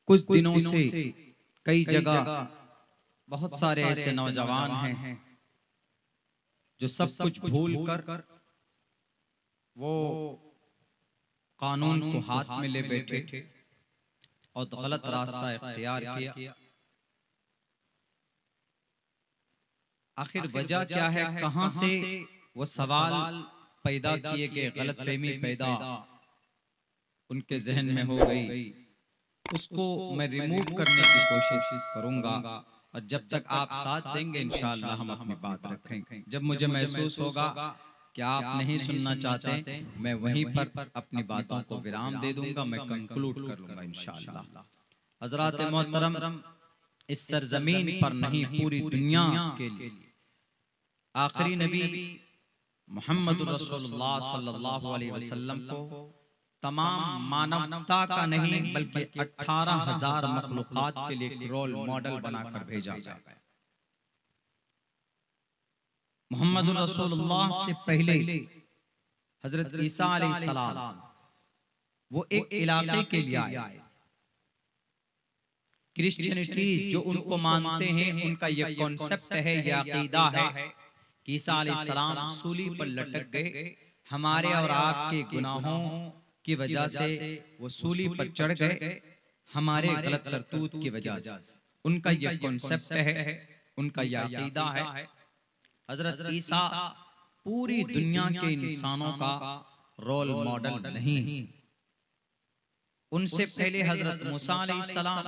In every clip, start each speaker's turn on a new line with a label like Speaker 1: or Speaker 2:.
Speaker 1: कुछ दिनों से कई जगह बहुत सारे ऐसे नौजवान हैं जो सब कुछ भूल कर वो कानून को हाथ में ले बैठे और गलत रास्ता इख्तियार किया। आखिर वजह क्या है, कहां से वो सवाल पैदा किए गए, गलतफहमी पैदा उनके जहन में हो गई, उसको मैं रिमूव करने की कोशिश करूंगा। और जब तक आप साथ देंगे इंशाअल्लाह हम अपनी बात रखेंगे। जब मुझे महसूस होगा कि आप नहीं सुनना चाहते, मैं वहीं पर अपनी बातों को विराम दे दूंगा, मैं कंक्लूड कर लूंगा इंशाअल्लाह। हजरात मोहतरम, इस सरजमीन पर नहीं पूरी दुनिया के लिए आखिरी नबी मोहम्मद रसूलुल्लाह सल्लल्लाहु अलैहि वसल्लम को तमाम मानवता का नहीं बल्कि 18,000 मखलूकात के लिए रोल मॉडल बनाकर भेजा गया। मोहम्मद रसूलुल्लाह से पहले हजरत ईसा अलैहिस्सलाम वो एक इलाके के लिए आए। क्रिश्चियनिटीज जो उनको मानते हैं, उनका यह कॉन्सेप्ट है, यह अकीदा है कि ईसा अलैहिस्सलाम सूली पर लटक गए, हमारे और आपके गुनाहों की वजह से वो सूली पर चढ़ गए, हमारे गलत करतूत की वजह से। उनका यह कॉन्सेप्ट है, उनका यह अकीदा है। हजरत ईसा पूरी दुनिया के इंसानों का रोल मॉडल नहीं। उनसे पहले हजरत मूसा अलैहिस्सलाम,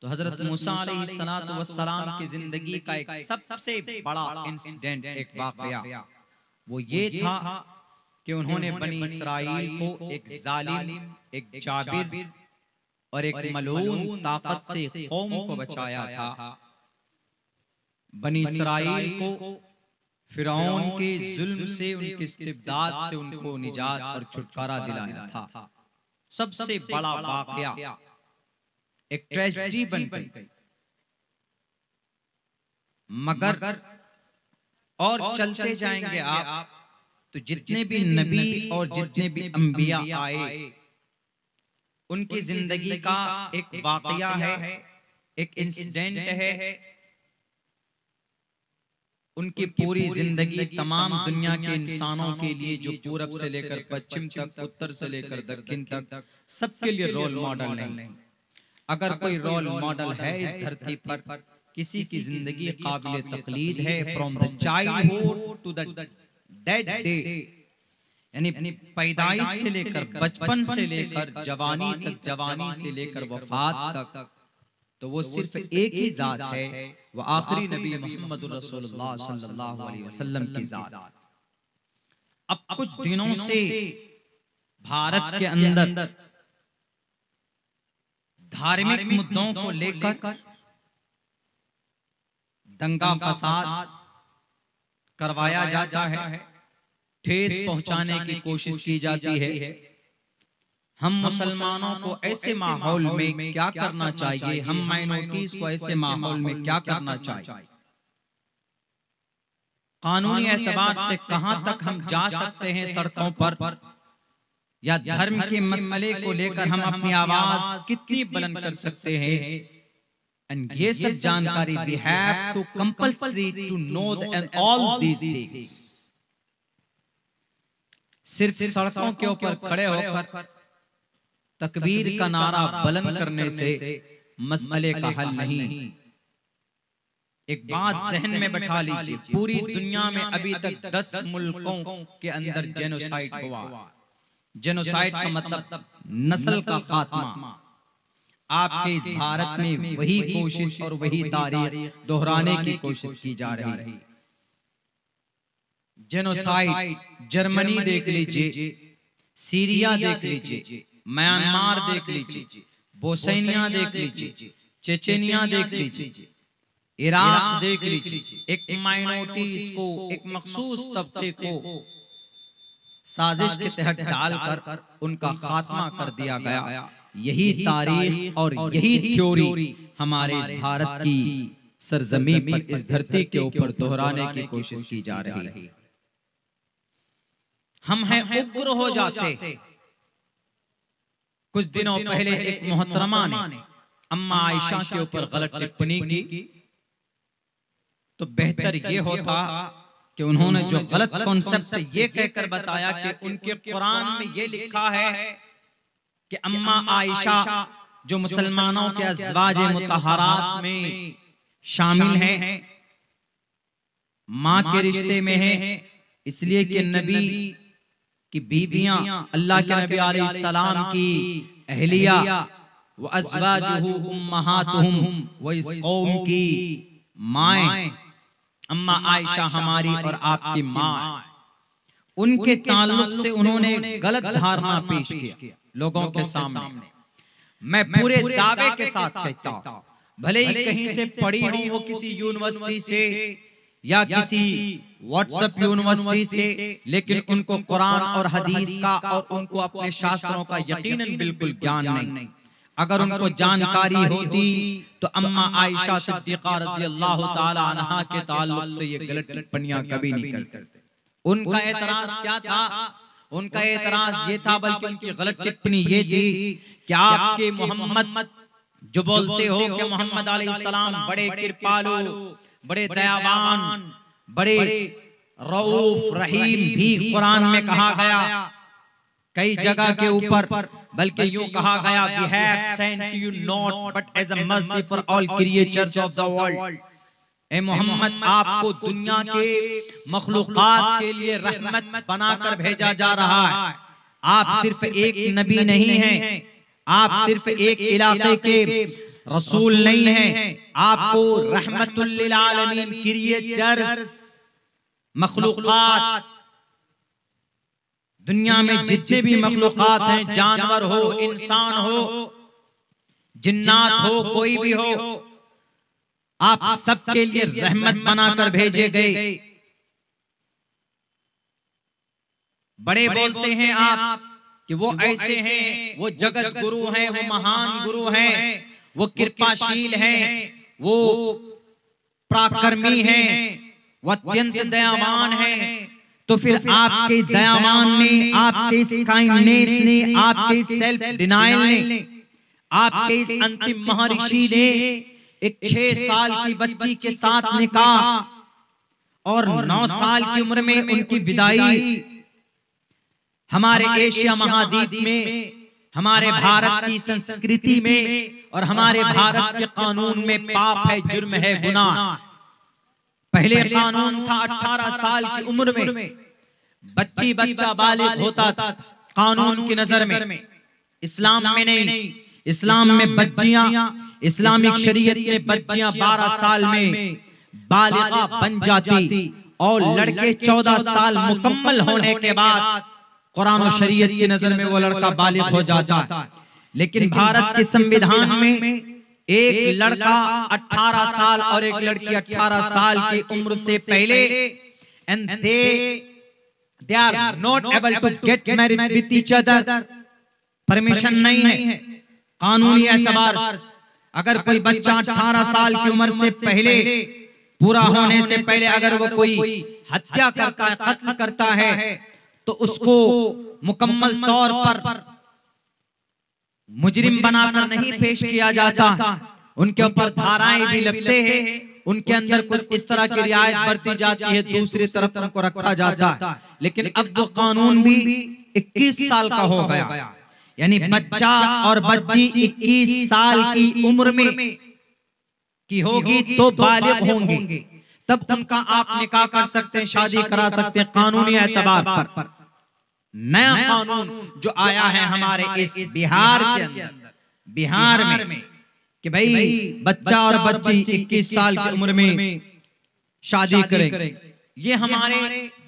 Speaker 1: तो हजरत मूसा अलैहिस्सलाम की जिंदगी का एक सबसे बड़ा इंसिडेंट, एक वाकया वो ये था कि उन्होंने बनी इसराइल को एक जालिम, एक जाबिर और एक मलऊन ताकत से कौम को बचाया था। बनी इसराइल को फिरौन के जुल्म से, उनके इस्तिबदाद से उनको निजात और छुटकारा दिलाया था। सबसे बड़ा वाकया एक ट्रेजेडी बन गई। मगर और चलते जाएंगे आप तो जितने भी नबी और जितने भी अंबिया आए, उनकी जिंदगी का एक वाकया है, एक इंसिडेंट है। उनकी पूरी जिंदगी तमाम दुनिया के इंसानों के लिए, जो पूरब से लेकर पश्चिम तक, उत्तर से लेकर दक्षिण तक, सबके लिए रोल मॉडल नहीं। अगर कोई रोल मॉडल है इस धरती पर, किसी की जिंदगी काबिल तकलीद है, from the childhood to the dead day, यानी पैदाइश से लेकर, बचपन से लेकर जवानी तक, जवानी से लेकर वफात तक, तो वो सिर्फ एक ही जात है, वो आखिरी नबी मोहम्मद रसूलुल्लाह सल्लल्लाहु अलैहि वसल्लम की जात। अब कुछ दिनों से भारत के अंदर धार्मिक मुद्दों को लेकर दंगा फसाद करवाया जाता है, ठेस पहुंचाने की कोशिश की जाती है। हम मुसलमानों को ऐसे माहौल में क्या करना चाहिए, हम माइनॉरिटीज को ऐसे माहौल में क्या करना चाहिए, कानूनी एतबार से कहां तक हम जा सकते हैं सड़कों पर, या धर्म के मसले को लेकर हम अपनी आवाज कितनी बुलंद कर सकते हैं। एंड ये सब जानकारी we have to compulsory to know all these things. सिर्फ सड़कों के ऊपर खड़े होकर तकबीर का नारा बुलंद करने से मसले का हल नहीं। एक बात जहन में बैठा लीजिए, पूरी दुनिया में अभी तक 10 मुल्कों के अंदर जेनोसाइड हुआ। जेनोसाइड का मतलब नस्ल का खात्मा। आपके इस भारत में वही कोशिश और वही तारीख दोहराने की कोशिश की जा रही है। जेनोसाइड जर्मनी देख लीजिए, सीरिया देख लीजिए, म्यांमार देख लीजिए, बोस्निया देख लीजिए, चेचेनिया देख लीजिए, इराक देख लीजिए। एक माइनॉरिटीज को, एक मखसूस तबके को साजिश के तहत डालकर उनका खात्मा कर दिया गया। यही तारीख और यही थ्योरी हमारे इस भारत की सरजमीन पर, इस धरती के ऊपर दोहराने की कोशिश की जा रही है। हम हैं उग्र हो जाते। कुछ दिनों पहले एक मोहतरमा ने अम्मा आयशा के ऊपर गलत टिप्पणी की, तो बेहतर ये होता कि उन्होंने जो गलत कॉन्सेप्ट ये कहकर बताया कि उनके कुरान में ये लिखा है कि अम्मा आयशा जो मुसलमानों के अज़वाजे मुतहरात में शामिल हैं, माँ के रिश्ते में है, इसलिए कि नबी की बीवियां अल्लाह के नबी अलैहिस्सलाम की अहलिया व अज़वाजुहु उम्महातुहुम व इस कौम की माएं, अम्मा आयशा हमारी और आपकी माँ, उनके ताल्लुक से उन्होंने गलत धारणा पेश किया लोगों के सामने। मैं पूरे दावे के साथ कहता हूं, भले ही कहीं से पढ़ी हूं वो किसी यूनिवर्सिटी से या किसी व्हाट्सएप यूनिवर्सिटी से, लेकिन उनको कुरान और हदीस का और उनको अपने शास्त्रों का यकीनन बिल्कुल ज्ञान नहीं। अगर उनको जानकारी होती तो अम्मा आयशा सिद्दीक़ा रज़ी अल्लाह ताला अन्हा के ताल्लुक से ये गलत टिप्पणियां कभी नहीं करते। उनका एतराज क्या था? उनका एतराज ये था, बल्कि उनकी गलत टिप्पणी ये थी कि आपके मोहम्मद जो बोलते हो कि मोहम्मद अलैहिस्सलाम बड़े कृपालु, बड़े दयावान, बड़े रऊफ रहीम भी कुरान में कहा गया कई जगह के ऊपर, बल्कि यूं कहा गया we have sent you not but as a mercy for all creatures of the world. ए मोहम्मद, आपको दुनिया के मखलूकात के लिए रहमत बनाकर भेजा जा रहा है। आप सिर्फ एक नबी नहीं हैं, आप सिर्फ एक इलाके के रसूल नहीं हैं, आपको रहमतुल लिल आलमीन क्रिएचर्स मखलूकात, दुनिया में जितने भी मखलूकात हैं, जानवर हो, इंसान हो, जिन्नात हो, कोई भी हो, आप सबके लिए रहमत बनाकर भेजे गए। बड़े बोलते हैं आप कि वो ऐसे हैं, वो जगत गुरु हैं, वो महान गुरु हैं, वो कृपाशील हैं, वो पराक्रमी हैं, वो अत्यंत दयावान हैं। तो फिर आपके दयावान ने, आपके इस काइंडनेस ने, आपके इस सेल्फ डिनायल ने, आपके इस अंतिम महर्षि ने एक 6 साल की बच्ची के साथ निकाह और 9 साल की उम्र में उनकी विदाई हमारे एशिया महाद्वीप में, हमारे भारत की संस्कृति में और हमारे भारत के कानून में पाप है, जुर्म है, गुनाह। पहले कानून था 18 साल की उम्र में बच्चा बालिग होता था कानून की नजर में। इस्लाम में नहीं, इस्लाम में बच्चियां, इस्लामिक शरीयत में बच्चियां 12 साल में बालिगा बन जाती और लड़के 14 साल मुकम्मल होने के बाद कुरान और शरीयत की नजर में वो लड़का बालिग हो जाता। लेकिन भारत के संविधान में एक लड़का 18 साल और एक लड़की 18 साल की उम्र से पहले and they are not able to get married with each other, permission नहीं है कानूनी एतबार। अगर कोई बच्चा 18 साल की उम्र से पहले, पूरा होने से पहले अगर वो कोई हत्या करता है, कत्ल करता है, तो उसको मुकम्मल तौर पर मुजरिम बनाकर नहीं पेश किया जाता, उनके ऊपर धाराएं भी लगते हैं, उनके अंदर कुछ इस तरह की रियायत बरती जाती है, दूसरी तरफ उनको रखा जाता है। लेकिन अब वो कानून भी 21 साल का हो गया, यानी बच्चा और बच्ची 21 साल की उम्र में की होगी तो बालिग होंगे, तब उनका आप निकाह कर सकते हैं, शादी करा सकते हैं कानूनी एतबार पर। नया कानून जो आया है हमारे इस बिहार के अंदर, बिहार में कि भाई बच्चा और बच्ची 21 साल की उम्र में शादी करें, ये हमारे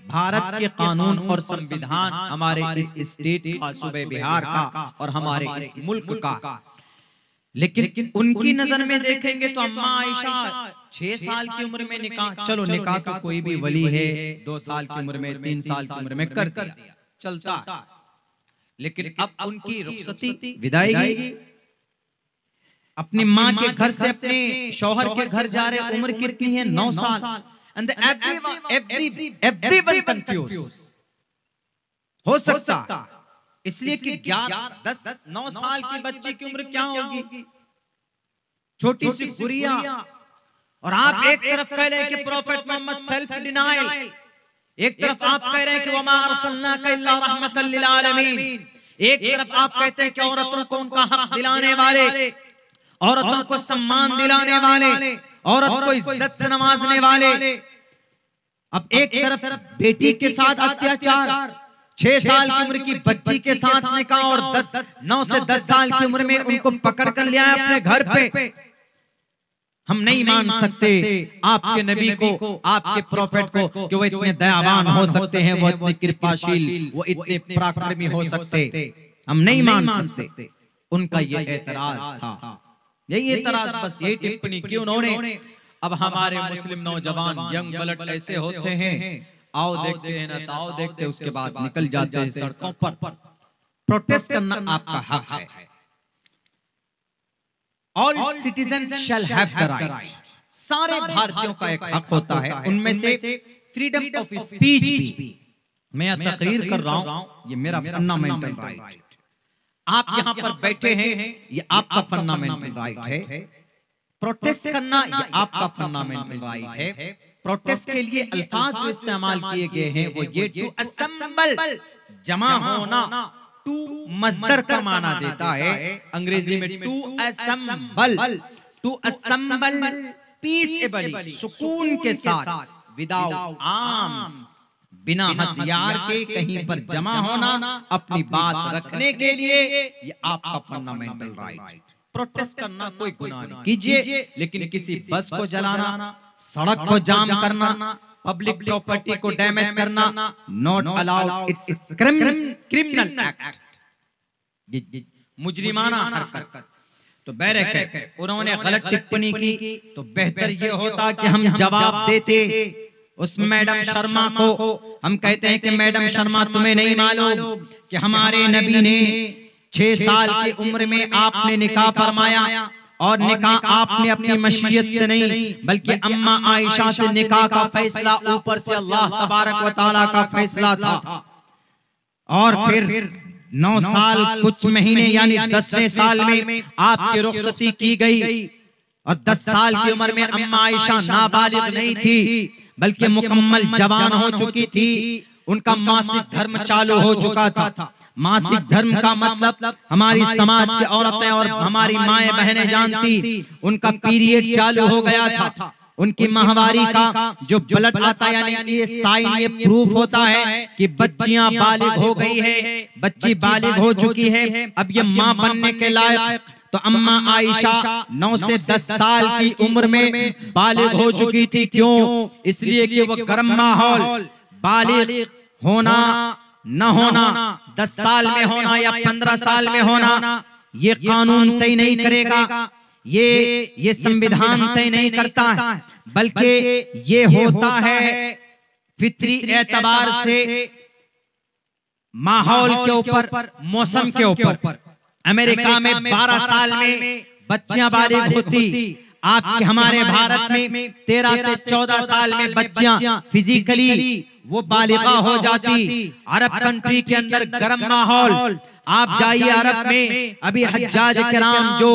Speaker 1: भारत के कानून और संविधान, हमारे इस स्टेट का, सूबे बिहार का और हमारे इस मुल्क का। लेकिन उनकी नजर में देखेंगे तो अम्मा आयशा 6 साल की उम्र में निकाह, चलो निकाह तो कोई भी वली है 2 साल की उम्र में, 3 साल की उम्र में कर दिया, चलता। लेकिन अब उनकी रुखसती, विदाई, अपनी माँ के घर से अपने शौहर के घर जा रहे, उम्र कितनी है? 9 साल। And everyone confused हो सकता, इसलिए कि 11, 10, 9 साल की बच्ची की उम्र क्या होगी? छोटी सी गुड़िया, और आप एक तरफ कह रहे हैं कि प्रोफेट मोहम्मद सेल्फ डिनायल, एक तरफ आप कह रहे हैं कि वमा अरसलनाका इल्ला रहमतल लिल आलमीन, एक तरफ आप कहते हैं कि औरतों को उनका हक दिलाने वाले, औरतों को सम्मान दिलाने वाले, औरत को इज्जत से नवाजने वाले। अब एक तरफ बेटी के साथ अत्याचार, 6 साल की उम्र की बच्ची के साथ निकाह, और 9 से 10 साल की उम्र में उनको पकड़ कर ले आए अपने घर पे। हम नहीं मान सकते आपके नबी को, आपके प्रोफेट को कि वो इतने दयावान हो सकते हैं, वो इतने कृपाशील, वो इतने पराक्रमी हो सकते। हम नहीं मान सकते। उनका ये एतराज था, यही एतराज, बस यही टिप्पणी की उन्होंने। अब हमारे मुस्लिम नौजवान यंग ब्लड ऐसे होते हैं, आओ देखते हैं ना ताओ देखते, उसके बाद निकल जाते हैं सड़कों पर। प्रोटेस्ट करना आपका हक है। All citizens shall have the right. सारे भारतीयों का एक हक होता है, उनमें से फ्रीडम ऑफ स्पीच भी। मैं तकरीर कर रहा हूं, ये मेरा फंडामेंटल राइट। आप यहाँ पर बैठे हैं, ये आपका फंडामेंटल राइट है। प्रोटेस्ट करना ये आपका फंडामेंटल राइट है। प्रोटेस्ट के लिए अल्फाज जो इस्तेमाल किए गए हैं वो ये टू असेंबल, जमा होना, टू मजदर का माना देता है अंग्रेजी में, टू असेंबल, टू असेंबल पीसएबली, सुकून के साथ, विदाउट आर्म्स, बिना हथियार के कहीं पर जमा होना, अपनी बात रखने के लिए, ये आपका फंडामेंटल राइट। प्रोटेस्ट करना कोई गुनाह नहीं, कीजिए, लेकिन किसी बस को जलाना, सड़क को जाम करना, पब्लिक प्रॉपर्टी को डैमेज करना, not allowed, it's criminal act, मुजरिमाना हरकत। तो बैरक उन्होंने गलत टिप्पणी की, तो बेहतर ये होता कि हम जवाब देते उस मैडम शर्मा को। हम कहते हैं कि मैडम शर्मा, तुम्हें नहीं मालूम कि हमारे नबी ने 6 साल की उम्र में आपने निकाह फरमाया, और निकाह आपने अपनी मशीयत से नहीं बल्कि अम्मा आयशा से निकाह का फैसला ऊपर से अल्लाह तबारक व तआला का फैसला था। और फिर 9 साल कुछ महीने यानी 10वें साल में आपकी रुखसती की गई, और 10 साल की उम्र में अम्मा आयशा नाबालिग नहीं थी बल्कि मुकम्मल जवान हो चुकी थी। उनका मासिक धर्म चालू हो चुका था। मासिक धर्म का मतलब हमारी समाज की औरतें और हमारी माएं बहनें जानती, उनका पीरियड चालू हो गया था। उनकी माहवारी का जो ब्लड आता है, यानी ये साइन, ये प्रूफ होता है कि बच्चियां बालिग हो गई है, बच्ची बालिग हो चुकी है, अब ये माँ बनने के लायक। तो अम्मा आयशा 9 से 10 साल की उम्र में बालिग हो चुकी थी। क्यों? इसलिए कि वो गर्म माहौल, बालिग होना न होना, 10 साल में होना या 15 साल में होना, ये कानून तय नहीं करेगा, ये संविधान तय नहीं करता है, बल्कि ये होता है फितरी एतबार से, माहौल के ऊपर, मौसम के ऊपर। अमेरिका में 12 साल में बच्चियां बालिग होती, आपके हमारे भारत में 13 से 14 साल में बच्चियां फिजिकली वो बालिगा हो जाती। अरब कंट्री के अंदर गर्म माहौल, आप जाइए अरब में, अभी हज्जाज किराम जो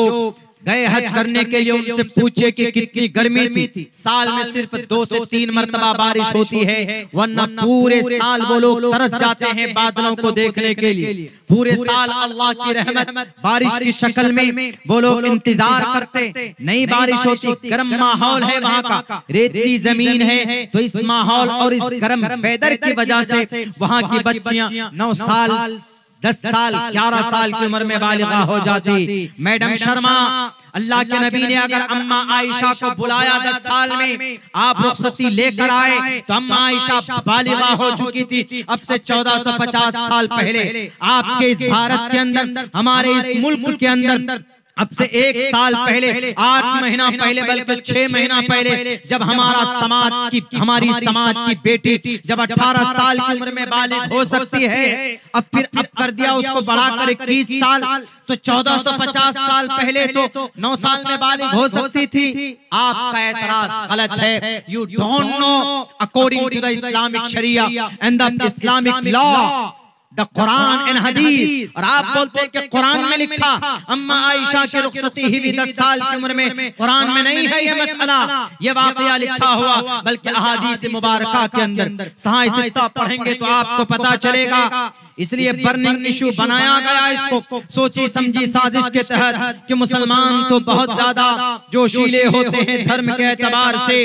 Speaker 1: गए हज करने के लिए, उनसे पूछे कि कितनी गर्मी थी। साल में सिर्फ 2 से 3 मरतबा बारिश होती है, वरना पूरे साल वो लोग तरस जाते हैं बादलों को देखने के लिए। पूरे साल अल्लाह की रहमत बारिश की शक्ल में वो लोग इंतजार करते, नहीं बारिश होती। गर्म माहौल है वहाँ का, रेतीली जमीन है, तो इस माहौल और इस गर्म वेदर की वजह से वहाँ की बच्चियां 9 साल, 10 साल, 11 साल की उम्र में बालिगा हो जाती। मैडम शर्मा, अल्लाह के नबी ने अगर अम्मा आयशा को बुलाया 10 साल में, आप रुखसती लेकर आए, तो अम्मा आयशा बालिगा हो चुकी थी। अब से 1450 साल पहले आपके इस भारत के अंदर, हमारे इस मुल्क के अंदर, अब से 1 साल पहले, 8 महीना पहले, बल्कि 6 महीना पहले, जब हमारी समाज की बेटी जब 18 साल की उम्र में बालिग हो सकती है, अब कर दिया उसको बढ़ाकर 21 साल, तो 1450 साल पहले तो 9 साल में बालिग हो सकती थी। आपका एतराज गलत है। You don't know, according to the Islamic sharia and the Islamic law,
Speaker 2: the Quran and hadith, और आप बोलते हैं कि कुरान में लिखा अम्मा आयशा की रुखसती हुई 10 साल की उम्र में, कुरान में नहीं है ये मसला, ये वाकया लिखा हुआ, बल्कि अहादीस मुबारका के अंदर। साहित्य पढ़ेंगे तो आपको पता चलेगा। इसलिए बर्निंग इशू बनाया गया इसको सोची समझी साजिश के तहत कि मुसलमान तो बहुत ज्यादा जोशीले होते हैं धर्म के एतबार से,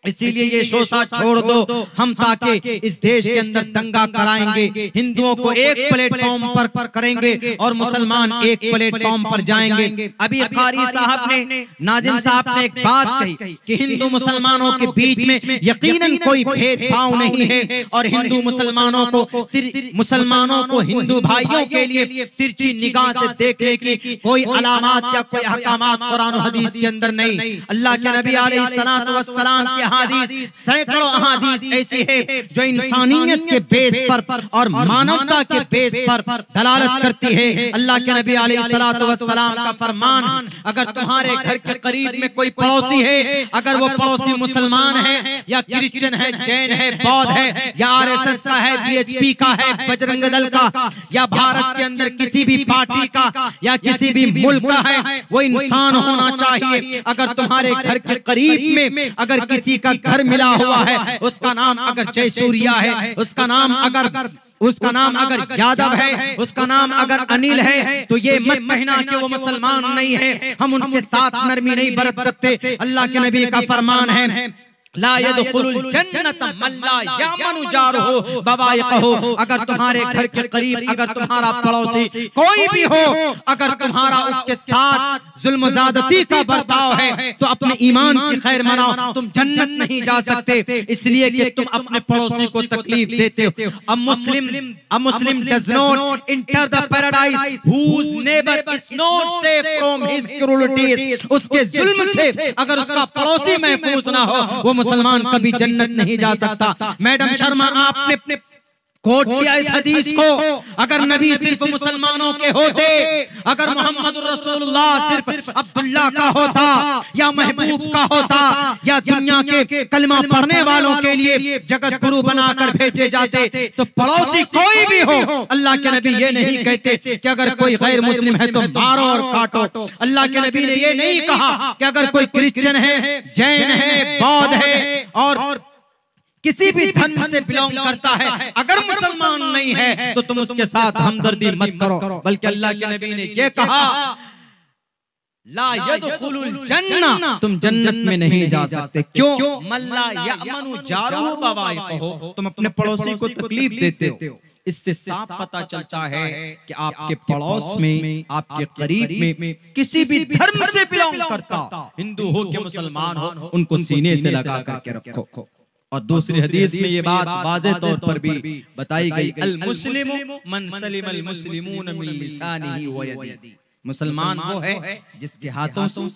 Speaker 2: इसीलिए ये शोषा छोड़ दो हम, ताकि इस देश के अंदर दंगा कराएंगे, हिंदुओं को एक प्लेटफॉर्म पर करेंगे और मुसलमान एक प्लेटफॉर्म पर जाएंगे। अभी कारी साहब ने, नाजिम साहब ने एक बात कही कि हिंदू मुसलमानों के बीच में यकीनन कोई भेदभाव नहीं है, और हिंदू मुसलमानों को हिंदू भाइयों के लिए तिरछी निगाह से देखने की कोई अलामात या कोई अहकामात कुरान और हदीस के अंदर नहीं। अल्लाह के नबी अलैहिस्सलातु वस्सलाम के अहादीस, सैकड़ों अहादीस ऐसी है जो इंसानियत के बेस पर और मानवता के बेस पर दलालत करती है। अल्लाह के नबी अलैहिस्सलातु वस्सलाम का फरमान, अगर तुम्हारे घर के करीब में कोई पड़ोसी है, अगर वो पड़ोसी मुसलमान है या क्रिश्चियन है, जैन है, बौद्ध है, या आरएसएस का है, बीएचपी का है, बजरंग दल का, या भारत के अंदर किसी भी पार्टी का या किसी भी मुल्क का है, वो इंसान होना चाहिए। अगर तुम्हारे घर के करीब में अगर किसी का घर मिला हुआ है, उसका नाम अगर जयसूर्या है, उसका नाम अगर यादव है, उसका नाम अगर अनिल है, तो ये मत कहना कि वो मुसलमान नहीं है, हम उनके साथ नरमी नहीं बरत सकते। अल्लाह के नबी का फरमान है ला यदखुलुल जन्नत मन ला यामनु जारहु बवाइकहु, अगर तुम्हारे घर के करीब अगर तुम्हारा पड़ोसी कोई भी हो, अगर तुम्हारा उसके साथ जुल्म ज़्यादती का बर्ताव है, तो अपने ईमान की खैर मनाओ, तुम जन्नत नहीं जा सकते, इसलिए कि तुम अपने पड़ोसी को तकलीफ देते हो। A Muslim does not enter the paradise whose neighbour is not safe from his cruelties, उसके जुल्म से अगर उसका पड़ोसी महफूज ना हो, वो मुसलमान कभी जन्नत नहीं जा सकता। मैडम शर्मा, आपने कोट किया इस हदीस को, अगर नबी सिर्फ मुसलमानों के होते, अगर मोहम्मद रसूलुल्लाह सिर्फ अब्दुल्लाह का होता या महबूब का होता या दुनिया के कलमा पढ़ने वालों के लिए जगत गुरु बनाकर भेजे जाते, तो पड़ोसी कोई भी हो, अल्लाह के नबी ये नहीं कहते कि अगर कोई गैर मुस्लिम है तो मारो और काटो। अल्लाह के नबी ने ये नहीं कहा कि अगर कोई क्रिश्चियन है, जैन है, बौद्ध है और किसी भी धर्म से बिलोंग करता है, अगर मुसलमान नहीं है तो तुम उसके साथ हमदर्दी मत करो, बल्कि अल्लाह के नबी ने ये कहा ला यदखुलुल जन्नह, तुम जन्नत में नहीं जा सकते। क्यों? मल्ला यामनु जारहु बवाइकहु, तुम अपने पड़ोसी को तकलीफ देते हो। इससे साफ पता चलता है कि आपके पड़ोस में, आपके करीब में किसी भी धर्म से बिलोंग करता, हिंदू हो कि मुसलमान हो, उनको सीने से लगा करके रखो। और दूसरी हदीस में ये बात वाज़ेह तौर पर भी बताई गई, अल मुस्लिमु मन सलिमल मुस्लिमून मिन लिसानिही व यदिही, मुसलमान वो है जिसके हाथों से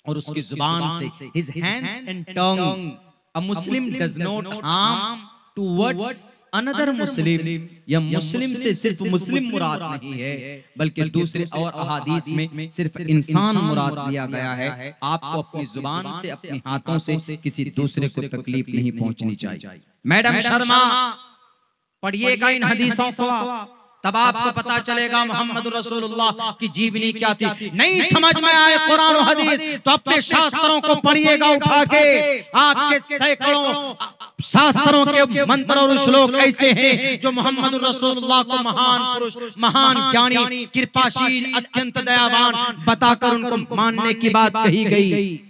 Speaker 2: और उसकी जुबान से, his hands and tongue. A Muslim does not harm towards another Muslim, या मुस्लिम से सिर्फ मुस्लिम मुराद नहीं है, बल्कि दूसरे और अहादीस में सिर्फ इंसान मुराद लिया गया है। आपको अपनी जुबान से, अपने हाथों से किसी दूसरे को तकलीफ नहीं पहुंचनी चाहिए। मैडम शर्मा, पढ़िएगा इन हदीसों को, तब आपको पता चलेगा मोहम्मद रसूलुल्लाह की जीवनी क्या थी। नहीं समझ में आए कुरान और हदीस तो अपने शास्त्रों को पढ़िएगा उठा के, आपके सैकड़ों शास्त्रों के मंत्र और श्लोक ऐसे हैं जो मोहम्मद रसूलुल्लाह को महान पुरुष, महान ज्ञानी, कृपाशील, अत्यंत दयावान बताकर उनको मानने की बात कही गई।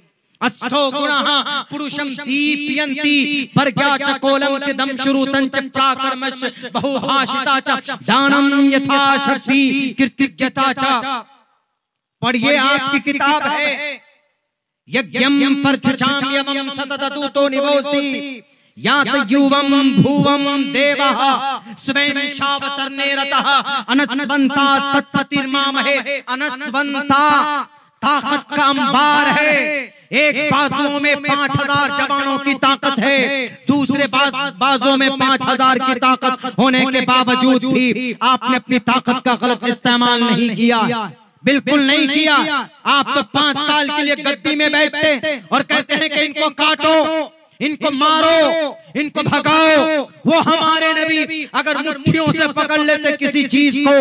Speaker 2: अष्टो गुणाः पुरुषं दीपयन्ति प्रज्ञा च कोलम च दम श्रुतं च प्राकर्मश्च बहुभाषिता च दानं यथा शक्ति कृतज्ञता च। पढ़िए, आपकी किताब है यज्ञं परचुचाम्यवं सतततुतो निवोस्ति यात युवं भुवं देवः स्वयं शावतर्ने रतः अनस्वन्ता सत्पतिर्मामहे। अनस्वन्ता ताकत का अंबार है, एक बाजुओं में 5000 जवानों की ताकत है, दूसरे बाजुओं में 5000 की ताकत होने के बावजूद भी आपने अपनी ताकत का गलत इस्तेमाल नहीं किया, बिल्कुल नहीं किया। आप तो 5 साल के लिए गद्दी में बैठते और कहते हैं कि इनको काटो, इनको मारो, इनको भगाओ। वो हमारे नबी अगर मुट्ठियों से पकड़ लेते किसी चीज को,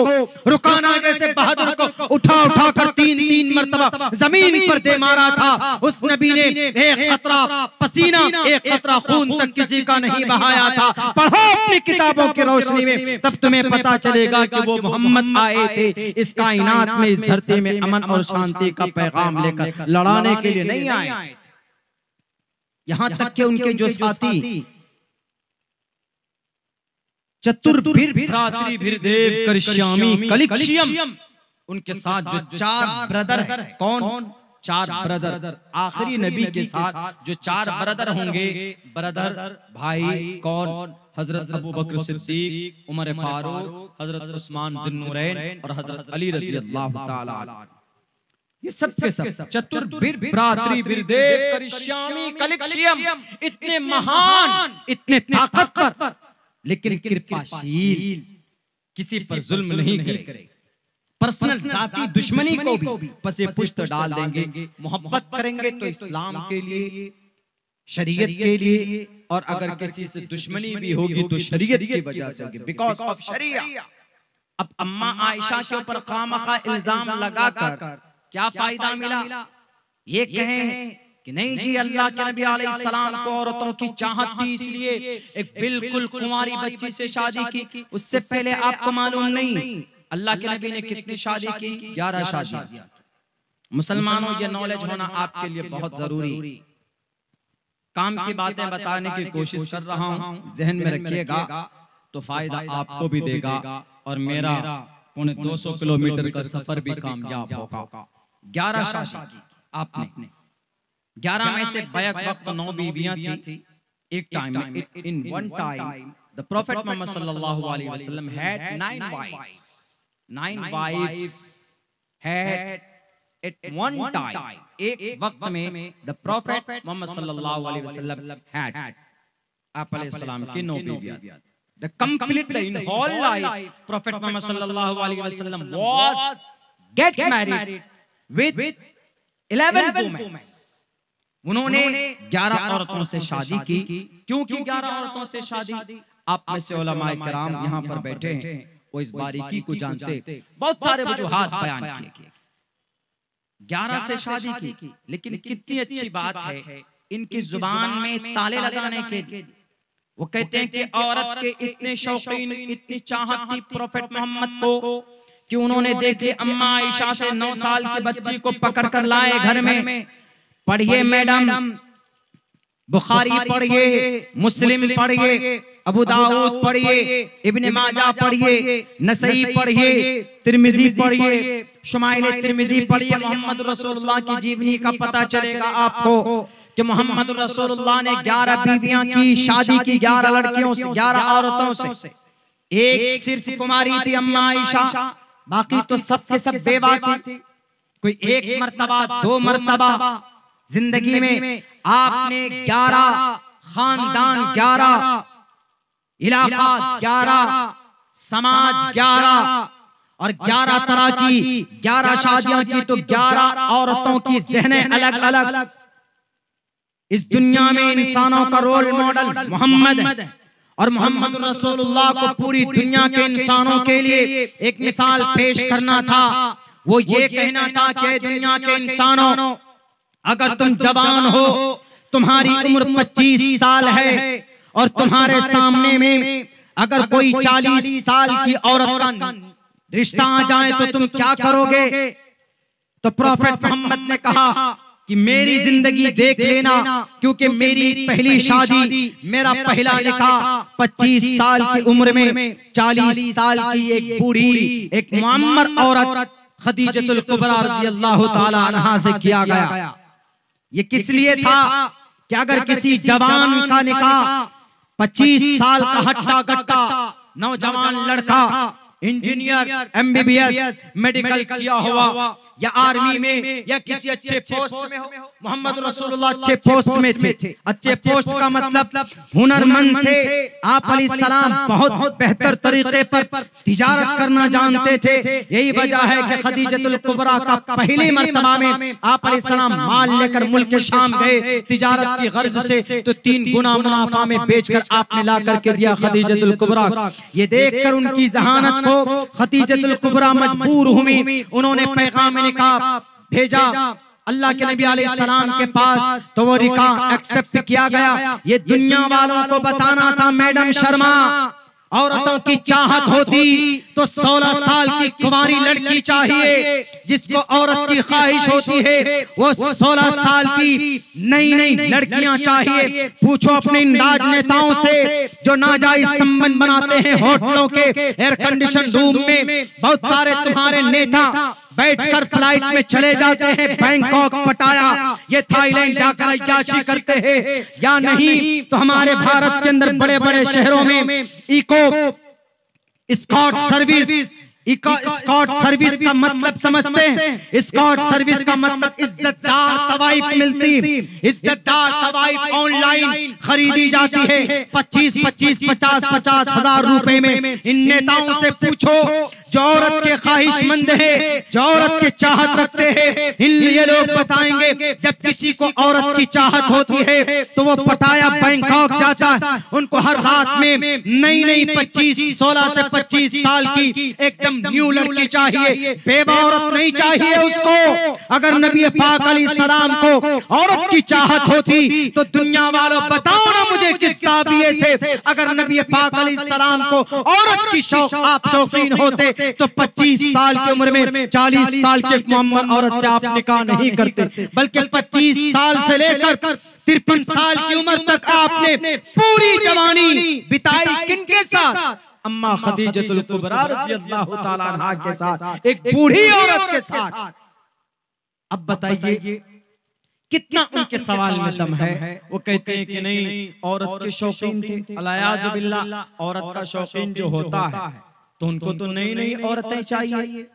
Speaker 2: रुकाना जैसे बहादुर को उठा उठा कर 3-3 मरतबा जमीन पर दे मारा था, उस नबी ने एक कतरा पसीना, एक कतरा खून तक किसी का नहीं बहाया था। पढ़ो अपनी किताबों की रोशनी में, तब तुम्हें पता चलेगा कि वो मोहम्मद आए थे इस कायनात में, इस धरती में अमन और शांति का पैगाम लेकर, लड़ाने के लिए नहीं आए। यहां तक कि उनके जो साथी चतुर्भिर्देव करिष्यामि कलिक्ष्यम, उनके साथ जो 4 ब्रदर है, कौन 4 ब्रदर, आखिरी नबी के साथ जो 4 ब्रदर होंगे, ब्रदर भाई कौन, हजरत अबू बकर सिद्दीक, उमर फारूक, हजरत उस्मान ज़ुन्नूरैन और हजरत अली रज़ी अल्लाह ताला अन्हु। ये सब के सब चतुर्भिर्देव करिष्यामि कलिक्ष्यम, इतने महान, इतने ताकतवर, लेकिन कृपाशील, किसी पर जुल्म नहीं करे, पर्सनल जाती दुश्मनी को भी पसे पुष्ट डाल देंगे। मोहब्बत करेंगे तो इस्लाम के लिए, शरीयत के लिए, और अगर किसी से दुश्मनी भी होगी तो शरीयत की वजह से होगी, बिकॉज ऑफ शरीया। अब अम्मा आयशा के ऊपर खामखा इल्जाम लगाकर क्या फायदा मिला? ये कहें कि नहीं जी, अल्लाह के नबी अलैहिस्सलाम को औरतों की चाहत थी, इसलिए एक बिल्कुल कुंवारी बच्ची से शादी की। उससे पहले आपको मालूम नहीं अल्लाह के नबी ने कितनी शादी की? 11 शादी। मुसलमानों, ये नॉलेज होना आपके लिए बहुत जरूरी। काम की बातें बताने की कोशिश कर रहा हूँ, जहन में रखिएगा, तो फायदा आपको भी देगा और मेरा 250 किलोमीटर का सफर भी कामयाब होगा। 11 शादी आपने, 11 में से बैक वक्त 9 बीवियां थी एक टाइम में। In one time the prophet Muhammad सल्लल्लाहु अलैहि वसल्लम had 9 wives. 9 wives had at one time, एक वक्त में द प्रॉफेट मोहम्मद सल्लल्लाहु अलैहि वसल्लम हैड, आप अलैहिस्सलाम की 9 बीवियां। The complete in whole life, Prophet Muhammad sallallahu alaihi wasallam was get married with 11 women. उन्होंने 11 औरतों से शादी की। क्यों की 11 औरतों से शादी? आप में से उलमाए किराम यहाँ पर बैठे हैं, वो इस बारीकी को जानते, बहुत सारे वजूहात बयान किए। 11 से शादी की, लेकिन कितनी अच्छी बात है इनकी जुबान में ताले लगाने के लिए। वो कहते हैं कि औरत के इतने शौकीन, इतनी चाहत थी प्रॉफेट मोहम्मद को कि उन्होंने देख लिया अम्मा आयशा से 9 साल की बच्ची को पकड़ कर लाए घर में। पढ़िए मैडम, बुखारी पढ़िए, मुस्लिम पढ़िए, अबू दाऊद पढ़िए, इब्ने माजा पढ़िए, नसई पढ़िए, तिर्मिजी पढ़िए, शुमाइल तिर्मिजी पढ़िए। मोहम्मद रसूलुल्लाह की जीवनी का पता चलेगा आपको कि मोहम्मद रसूलुल्लाह ने 11 बीवियां की शादी की, 11 लड़कियों से, 11 औरतों से। एक सिर्फ कुमारी थी अम्मा आयशा, बाकी तो सब के सब बेवा थी। कोई एक मर्तबा, 2 मर्तबा जिंदगी में आपने 11 खानदान, 11 इलाका, 11 समाज, 11 और 11 तरह की 11 शादियां की, तो 11 औरतों की ज़हनें अलग अलग। इस दुनिया में इंसानों का रोल मॉडल मोहम्मद है, और मोहम्मद रसूलुल्लाह को पूरी दुनिया के इंसानों के लिए एक मिसाल पेश करना था। वो ये कहना था कि दुनिया के इंसानों, अगर तुम जवान हो, तुम्हारी उम्र 25 साल है, और तुम्हारे सामने में अगर कोई 40 साल की औरत का रिश्ता आ जाए तो तुम क्या करोगे? तो प्रॉफेट मोहम्मद ने कहा कि मेरी जिंदगी देख लेना, क्योंकि मेरी पहली शादी, मेरा पहला निकाह 25 साल की उम्र में 40 साल की एक बूढ़ी, एक मुअम्मर औरत खदीजतुल कुबरा रज़ी अल्लाह ताला अन्हा से किया गया। ये किस लिए था कि अगर किसी जवान का निकाह 25 साल का हट्टा कट्टा नौजवान लड़का, इंजीनियर, MBBS, मेडिकल किया हुआ, या आर्मी में या किसी अच्छे पोस्ट में हो। मोहम्मद रसूलुल्लाह अच्छे पोस्ट में थे। अच्छे पोस्ट का मतलब हुनरमंद थे। आप अलैहिस्सलाम बहुत बेहतर तरीके पर तिजारत करना जानते थे। यही वजह है कि खदीजतुल कुबरा का पहली मर्तबा में आप अलैहिस्सलाम माल लेकर मुल्क शाम गए तिजारत की गर्ज से, तो 3 गुना मुनाफा में बेचकर आपने ला करके दिया खदीजतुल कुबरा। ये देखकर उनकी जहानत को खदीजतुल कुबरा मजबूर हुई। उन्होंने पैगाम निकाह भेजा अल्लाह के नबी अलैहिस्सलाम के पास, तो वो निकाह एक्सेप्ट किया गया। ये दुनिया वालों को बताना था मैडम शर्मा, औरतों की चाहत होती तो 16 साल की कुंवारी लड़की चाहिए। जिसको औरत की ख्वाहिश होती है वो 16 साल की नई नई लड़कियां चाहिए। पूछो अपने इन राजनेताओं से जो नाजायज संबंध बनाते हैं होटलों के एयर कंडीशन रूम में। बहुत सारे तुम्हारे नेता बैठकर फ्लाइट में चले जाते हैं बैंकॉक, पटाया, ये थाईलैंड जाकर अय्याशी करते हैं या नहीं। तो हमारे भारत के अंदर बड़े बड़े शहरों में इको स्कॉट सर्विस का मतलब समझते हैं? स्कॉट सर्विस का मतलब इज्जतदार तवाइफ मिलती। इज्जतदार तवाइफ ऑनलाइन खरीदी जाती है 25-25, 50-50 हजार रुपए में। इन नेताओं से पूछो जो औरत के ख्वाहिशमंद है, जो औरत के चाहत रखते हैं, ये लोग बताएंगे जब किसी को औरत की चाहत होती है तो वो पटाया बैंकॉक जाता है। उनको हर रात में नई नई 16 से 25 साल की एकदम न्यू लड़की चाहिए, बेवा औरत नहीं चाहिए उसको। अगर नबी पाक अलैहिस्सलाम को औरत की चाहत होती तो दुनिया वालों बताओ ना मुझे किस ताबिए से, अगर नबी पाक अलैहिस्सलाम को औरत की शौक आप शौकीन होते तो 25 साल की उम्र में 40 साल के मुअम्मर औरत से आप निकाह नहीं करते, बल्कि 25 साल से लेकर 53 साल की उम्र तक आपने पूरी जवानी बिताई किनके साथ? अम्मा खदीजतुल कुबरा रज़ियल्लाहु ताला अन्हा के साथ, एक बूढ़ी औरत के साथ। अब बताइए कितना उनके सवाल में दम है। वो कहते हैं कि नहीं, औरत के शौकीन थे, अलियाज़ु बिल्लाह। औरत का शौकीन जो होता है तो उनको तो नई नई औरतें चाहिए।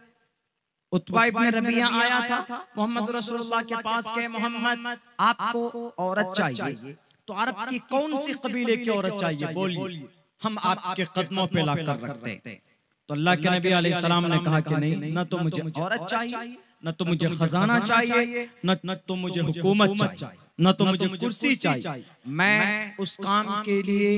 Speaker 2: उतबा इब्न रबिया आया था मोहम्मद रसूलुल्लाह के पास के, मोहम्मद आपको औरत चाहिए तो अरब की कौन सी कबीले की औरत चाहिए, बोलिए, हम आपके कदमों पे लाकर रखते हैं। तो अल्लाह के नबी अलैहिस्सलाम ने कहा कि नहीं, न तो मुझे औरत चाहिए, न तो मुझे खजाना चाहिए, न तो मुझे हुकूमत चाहिए, न तो मुझे कुर्सी चाहिए। मैं उस काम के लिए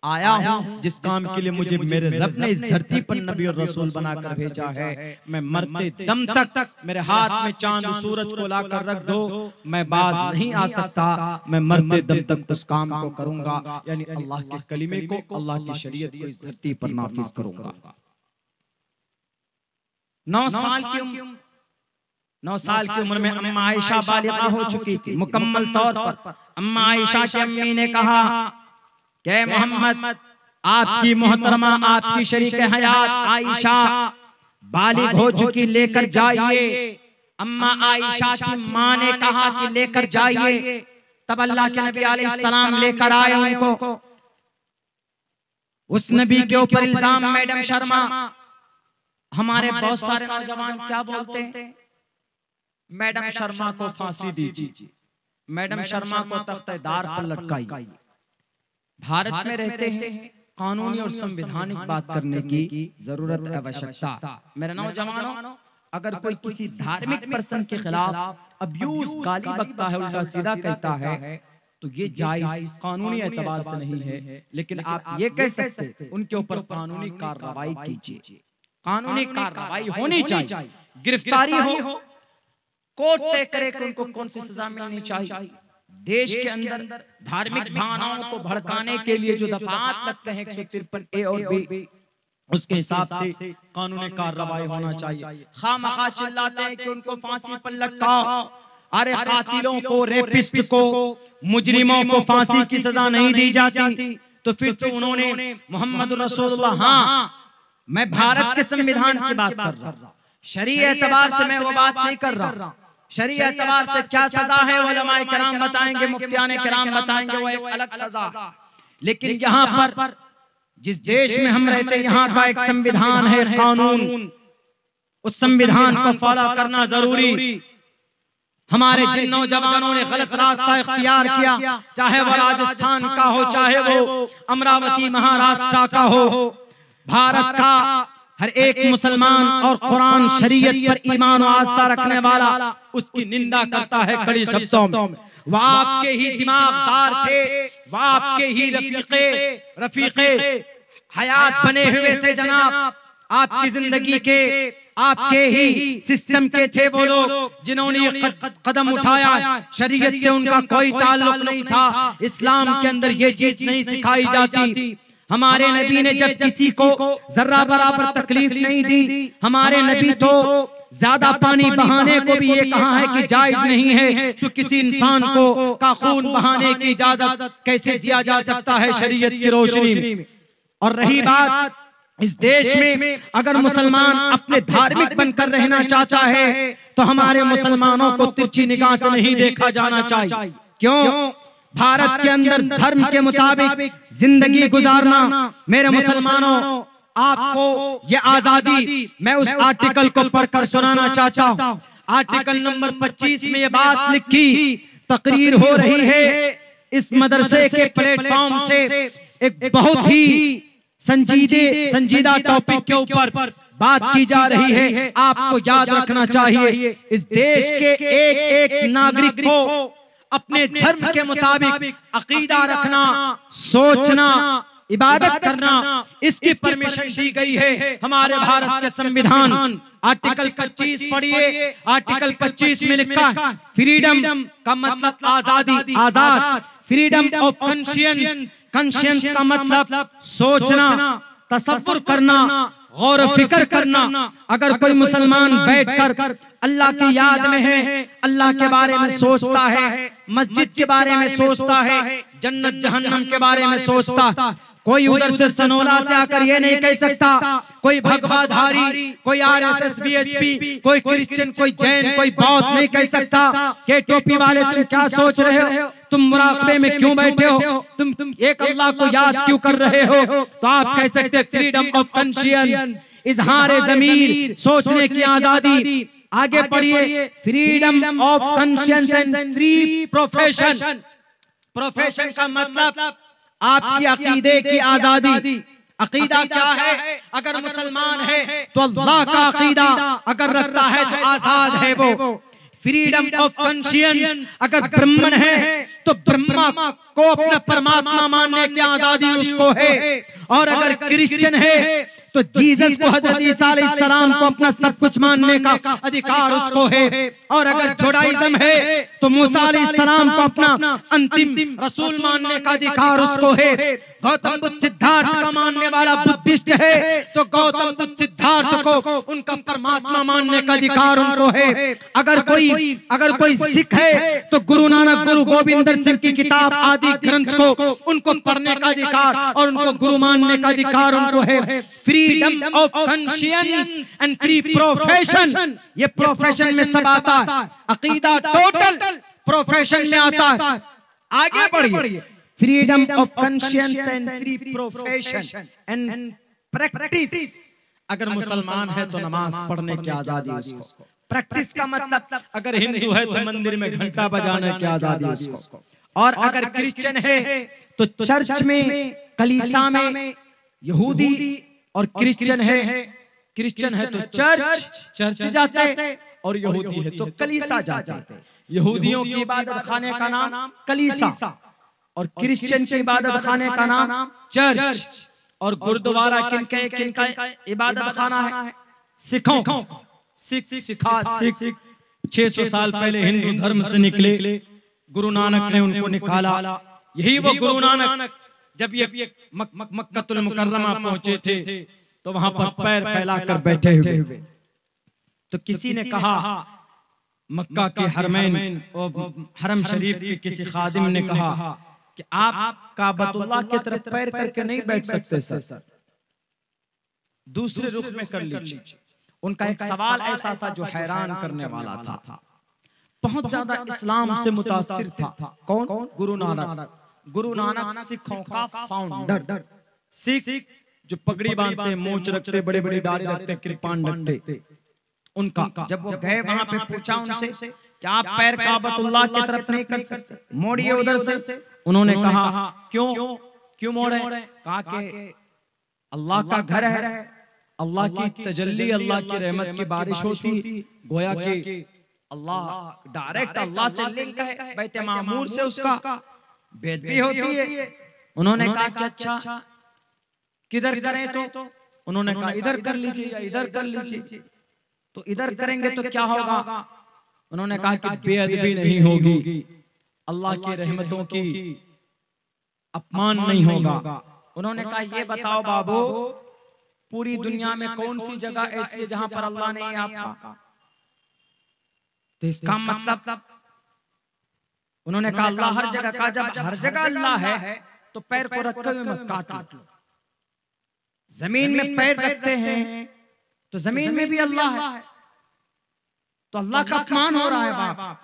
Speaker 2: आया हूँ जिस काम के लिए मुझे मेरे रब ने इस धरती पर नबी और रसूल बनाकर भेजा है। मैं मरते दम तक मेरे हाथ में चांद सूरज को लाकर रख दो, मैं बाज नहीं आ सकता। मैं मरते दम तक उस काम को करूंगा, यानी अल्लाह के कलीमे को, अल्लाह की शरीयत को इस धरती पर नाफिज करूंगा। 9 साल की उम्र में अम्मा आयशा बालिगा हो चुकी थी मुकम्मल तौर पर। अम्मा आयशा की अम्मी ने कहा कि मोहम्मद आपकी मोहतरमा, आपकी शरीके हयात आयशा बालिग हो चुकी, लेकर जाइए। अम्मा आयशा की माँ ने कहा कि लेकर जाइए। तब अल्लाह के नबी अलैहिस्सलाम लेकर आए उनको। उस नबी के ऊपर इल्जाम, मैडम शर्मा, हमारे बहुत सारे नौजवान क्या बोलते हैं, मैडम शर्मा को फांसी दीजिए, मैडम शर्मा को तख्तेदार पर लटकाइए। भारत में रहते हैं, कानूनी और संवैधानिक बात करने की जरूरत आवश्यकता। मेरे नौजवानों, अगर कोई किसी धार्मिक पर्सन के खिलाफ अब्यूज गाली बकता है, उल्टा सीधा कहता है, तो ये जायज कानूनी एतबार से नहीं है। लेकिन आप ये कह सकते हैं उनके ऊपर कानूनी कार्रवाई कीजिए, कानूनी कार्रवाई होनी चाहिए, गिरफ्तारी हो, कोर्ट तय करे कि उनको कौन सी सजा मिलनी चाहिए। देश के अंदर धार्मिक भावनाओं को भड़काने के लिए जो दफात लगते हैं 153A और B, उसके हिसाब से कानूनी कार्रवाई होना चाहिए। खामखा चिल्लाते हैं कि उनको फांसी पर लटकाओ। अरे कातिलों को, रेपिस्ट को, मुजरिमों को फांसी की सजा नहीं दी जाती तो फिर तो उन्होंने मोहम्मद रसूलुल्लाह, हाँ मैं भारत के संविधान की बात कर रहा हूं, शरीय एतबार से मैं वो बात नहीं कर रहा। शरीय एतबार से क्या सजा है उलमाए किराम बताएंगे, मुफ्तियाने किराम बताएंगे, वो एक अलग सजा। लेकिन यहाँ पर जिस देश में हम रहते हैं, यहाँ का एक संविधान है, कानून, उस संविधान को फॉलो करना जरूरी। हमारे जिन नौजवानों ने गलत रास्ता इख्तियार किया, चाहे वो राजस्थान का हो, चाहे वो अमरावती महाराष्ट्र का हो, भारत का हर एक मुसलमान और कुरान शरीयत पर ईमान और आस्था रखने वाला उसकी निंदा करता है कड़ी शब्दों में। वह आपके ही दिमागदार थे, वह आपके ही रफीके हयात बने हुए थे जनाब, आपकी जिंदगी के, आपके ही सिस्टम के थे वो लोग जिन्होंने ये कदम उठाया। शरीयत से उनका कोई ताल्लुक नहीं था, इस्लाम के अंदर ये चीज नहीं सिखाई जाती। हमारे नबी ने जब किसी को जर्रा बराबर तकलीफ नहीं दी, हमारे नबी तो ज्यादा पानी बहाने को भी ये कहा है कि जायज नहीं है, तो किसी इंसान को का खून बहाने की इजाजत कैसे दिया जा सकता है शरीयत की रोशनी में। और रही बात इस देश में अगर मुसलमान अपने धार्मिक बनकर रहना चाहता है तो हमारे मुसलमानों को तिरछी निगाह से नहीं देखा जाना चाहिए। क्यों? भारत के अंदर धर्म के मुताबिक जिंदगी गुजारना, मेरे मुसलमानों आपको ये आजादी, मैं उस आर्टिकल को पढ़कर सुनाना चाहता हूँ। आर्टिकल नंबर 25 में ये बात लिखी, तकरीर हो रही है इस मदरसे के प्लेटफॉर्म से, एक बहुत ही संजीदा टॉपिक के ऊपर बात की जा रही है। आपको याद रखना चाहिए इस देश के एक एक नागरिक को अपने धर्म के मुताबिक अकीदा रखना, सोचना, इबादत करना, इसकी परमिशन दी गई है हमारे भारत के संविधान। आर्टिकल 25 पढ़िए। आर्टिकल 25 में लिखा है फ्रीडम का मतलब आजादी, आजाद। फ्रीडम ऑफ कॉन्शियंस, कॉन्शियंस का मतलब सोचना, तसव्वुर करना, गौर फिक्र करना। अगर कोई मुसलमान बैठकर अल्लाह की याद में है, अल्लाह के बारे में सोचता है, मस्जिद के बारे में सोचता है, जन्नत जहन्नम के बारे में सोचता, कोई उधर से सनोला से आकर ये नहीं कह सकता, कोई भगवाधारी, कोई आरएसएस वीएचपी, कोई क्रिश्चियन, कोई जैन, कोई बौद्ध नहीं कह सकता कि टोपी वाले तुम क्या सोच रहे हो, तुम मुराकबे में क्यों बैठे हो, तुम एक अल्लाह को याद क्यों कर रहे हो। तो आप कह सकते फ्रीडम ऑफ कॉन्शियंस, इजहार ज़मीर, सोचने की आजादी। आगे पढ़िए, freedom of conscience and free profession. Profession का मतलब आपकी अकीदे की आजादी। अकीदा क्या है? अगर मुसलमान है तो अल्लाह का अकीदा अगर रखता है तो आजाद है वो। फ्रीडम ऑफ कॉन्शियंस, अगर ब्राह्मण है तो ब्रह्मा को अपना परमात्मा मानने की आजादी उसको है। और अगर क्रिश्चियन है तो जीसस को, हजरत ईसा अलैहिस्सलाम को अपना सब कुछ मानने का अधिकार उसको है। और अगर जुडाइज्म है तो मूसा अलैहिस्सलाम को अपना अंतिम रसूल मानने का अधिकार उसको है। गौतम बुद्ध सिद्धार्थ का मानने वाला बुद्धिस्ट है तो गौतम बुद्ध सिद्धार्थ को उनका परमात्मा मानने का अधिकार उनको है। अगर कोई सिख है तो गुरु नानक, गुरु गोविंद सिंह की किताब आदि ग्रंथ को उनको पढ़ने का अधिकार और उनको गुरु मानने का अधिकार उनको है। Freedom of conscience and free profession, ये प्रोफेशन में सब आता है, अकीदा टोटल प्रोफेशन में आता है। आगे बढ़िए, freedom of conscience and free profession and practice. अगर मुसलमान है तो नमाज पढ़ने की आजादी उसको। प्रैक्टिस का मतलब अगर हिंदू है तो मंदिर में घंटा बजाने की आजादी उसको। और अगर क्रिश्चियन है तो चर्च में, कलीसा में, यहूदी और क्रिश्चियन है तो चर्च जाते और यहूदी है तो कलीसा जाते। यहूदियों की इबादत खाने का नाम कलीसा और क्रिश्चियन की इबादत खाने का नाम चर्च। और गुरुद्वारा किनका इबादत खाना है? सिखों। सिख 600 साल पहले हिंदू धर्म से निकले, गुरु नानक ने उनको निकाला। यही वो गुरु नानक जब ये मक्कतुल मुकर्रमा पहुंचे थे तो वहां पर पैर फैलाकर बैठे हुए। तो किसी ने कहा, मक्का के हरमैन हरम शरीफ के किसी खादिम ने कहा कि आप काबतुल्लाह की तरफ पैर करके नहीं बैठ सकते सर, दूसरे रुख में कर लीजिए। उनका एक सवाल ऐसा था जो हैरान करने वाला था, बहुत ज्यादा इस्लाम से मुतासिर था। कौन? गुरु नानक। गुरु नानक सिखों का फाउंडर। सिख जो पगड़ी बांधते, मोच रखते, बड़े बड़े दाढ़ी रखते, कृपान रखते, उनका। जब वो गए वहां पे पूछा उनसे कि आप पैर काबतुल्लाह की तरफ नहीं कर सकते, मोड़िए उधर से। उन्होंने कहा क्यों मोड़े? कहा कि अल्लाह का घर है, अल्लाह की तजल्ली, अल्लाह की रहमत की बारिश होती, गोया कि अल्लाह डायरेक्ट अल्लाह से लिंक है, बैत मामूर से उसका भेद भी होती है। उन्होंने कहा कि अच्छा किधर करें? तो उन्होंने कहा इधर कर लीजिए या इधर कर लीजिए। तो इधर करेंगे तो क्या होगा? उन्होंने कहा कि बेअदबी नहीं होगी, अल्लाह की रहमतों की अपमान नहीं होगा। उन्होंने कहा ये बताओ बाबू, पूरी दुनिया में कौन सी जगह ऐसी है जहां पर अल्लाह नहीं है आपका? तो इसका मतलब उन्होंने कहा अल्लाह हर जगह का। जब हर जगह अल्लाह है तो पैर को रखते हुए मत काट लो। जमीन में पैर रखते हैं तो जमीन में भी अल्लाह है, तो अल्लाह का अपमान हो रहा है बाप।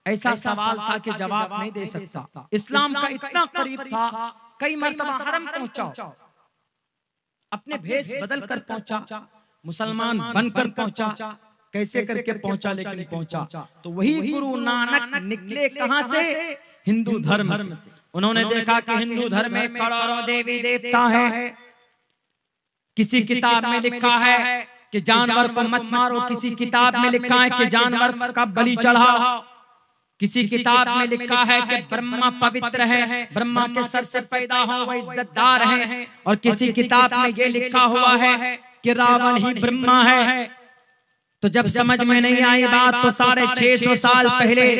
Speaker 2: ऐसा सवाल था कि जवाब नहीं दे सकता। इस्लाम का इतना करीब था, कई मर्तबा हरम पहुंचा, अपने भेष बदल कर पहुंचा, मुसलमान बनकर पहुंचा, कैसे करके पहुंचा, लेकिन पहुंचा। तो वही गुरु नानक निकले कहां से? हिंदू धर्म से। उन्होंने देखा कि हिंदू धर्म में करोड़ों देवी देवता है। किसी किताब में लिखा है कि जानवर को मत मारो, किसी किताब में लिखा है कि जानवर का बलि चढ़ाओ, किसी किताब में लिखा है कि ब्रह्मा पवित्र है, ब्रह्मा के सर से पैदा हो वह इज्जतदार है, और किसी किताब में ये लिखा हुआ है कि रावण ही ब्रह्मा है। तो जब समझ में नहीं आई बात, तो 650 साल पहले